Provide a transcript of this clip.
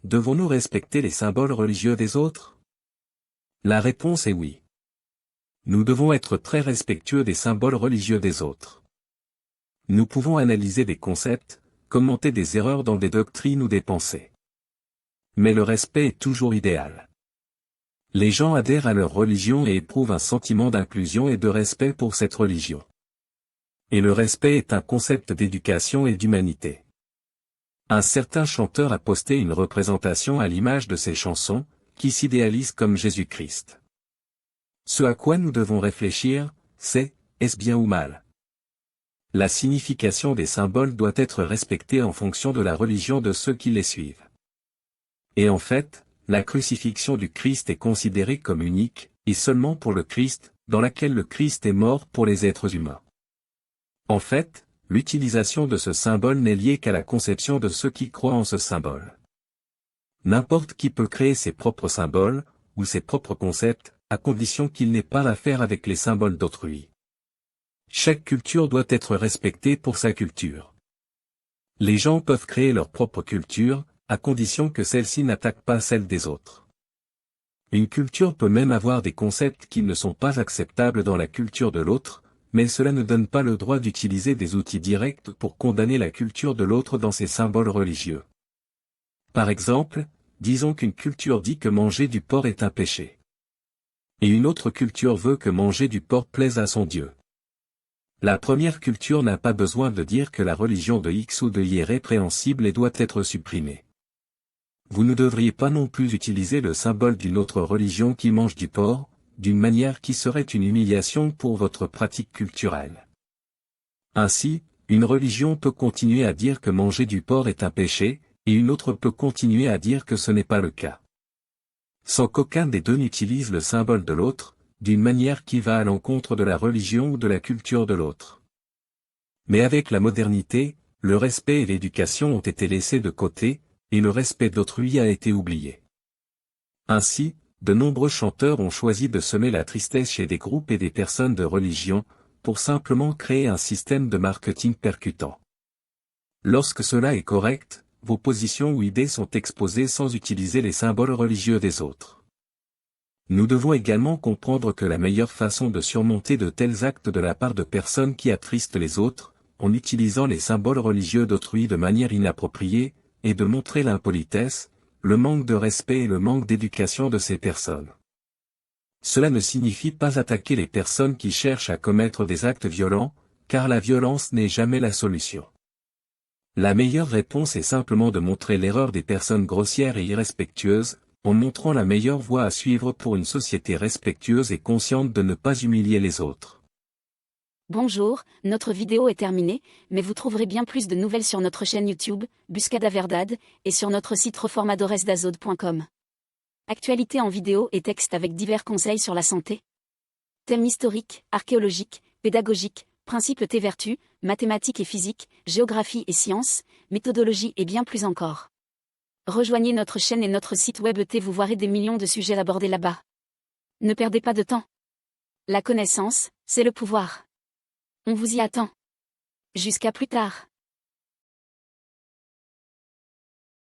devons-nous respecter les symboles religieux des autres? La réponse est oui. Nous devons être très respectueux des symboles religieux des autres. Nous pouvons analyser des concepts, commenter des erreurs dans des doctrines ou des pensées. Mais le respect est toujours idéal. Les gens adhèrent à leur religion et éprouvent un sentiment d'inclusion et de respect pour cette religion. Et le respect est un concept d'éducation et d'humanité. Un certain chanteur a posté une représentation à l'image de ses chansons, qui s'idéalise comme Jésus-Christ. Ce à quoi nous devons réfléchir, c'est, est-ce bien ou mal? La signification des symboles doit être respectée en fonction de la religion de ceux qui les suivent. Et en fait, la crucifixion du Christ est considérée comme unique, et seulement pour le Christ, dans laquelle le Christ est mort pour les êtres humains. En fait, l'utilisation de ce symbole n'est liée qu'à la conception de ceux qui croient en ce symbole. N'importe qui peut créer ses propres symboles, ou ses propres concepts, à condition qu'il n'ait pas affaire avec les symboles d'autrui. Chaque culture doit être respectée pour sa culture. Les gens peuvent créer leur propre culture, à condition que celle-ci n'attaque pas celle des autres. Une culture peut même avoir des concepts qui ne sont pas acceptables dans la culture de l'autre, mais cela ne donne pas le droit d'utiliser des outils directs pour condamner la culture de l'autre dans ses symboles religieux. Par exemple, disons qu'une culture dit que manger du porc est un péché. Et une autre culture veut que manger du porc plaise à son Dieu. La première culture n'a pas besoin de dire que la religion de X ou de Y est répréhensible et doit être supprimée. Vous ne devriez pas non plus utiliser le symbole d'une autre religion qui mange du porc, d'une manière qui serait une humiliation pour votre pratique culturelle. Ainsi, une religion peut continuer à dire que manger du porc est un péché, et une autre peut continuer à dire que ce n'est pas le cas. Sans qu'aucun des deux n'utilise le symbole de l'autre, d'une manière qui va à l'encontre de la religion ou de la culture de l'autre. Mais avec la modernité, le respect et l'éducation ont été laissés de côté, et le respect d'autrui a été oublié. Ainsi, de nombreux chanteurs ont choisi de semer la tristesse chez des groupes et des personnes de religion, pour simplement créer un système de marketing percutant. Lorsque cela est correct, vos positions ou idées sont exposées sans utiliser les symboles religieux des autres. Nous devons également comprendre que la meilleure façon de surmonter de tels actes de la part de personnes qui attristent les autres, en utilisant les symboles religieux d'autrui de manière inappropriée, est de montrer l'impolitesse, le manque de respect et le manque d'éducation de ces personnes. Cela ne signifie pas attaquer les personnes qui cherchent à commettre des actes violents, car la violence n'est jamais la solution. La meilleure réponse est simplement de montrer l'erreur des personnes grossières et irrespectueuses, en montrant la meilleure voie à suivre pour une société respectueuse et consciente de ne pas humilier les autres. Bonjour, notre vidéo est terminée, mais vous trouverez bien plus de nouvelles sur notre chaîne YouTube, Buscada Verdad, et sur notre site reformadoresdazode.com. Actualité en vidéo et texte avec divers conseils sur la santé. Thèmes historiques, archéologiques, pédagogiques, principes et vertus, mathématiques et physique, géographie et sciences, méthodologie et bien plus encore. Rejoignez notre chaîne et notre site web et vous verrez des millions de sujets abordés là-bas. Ne perdez pas de temps. La connaissance, c'est le pouvoir. On vous y attend. Jusqu'à plus tard.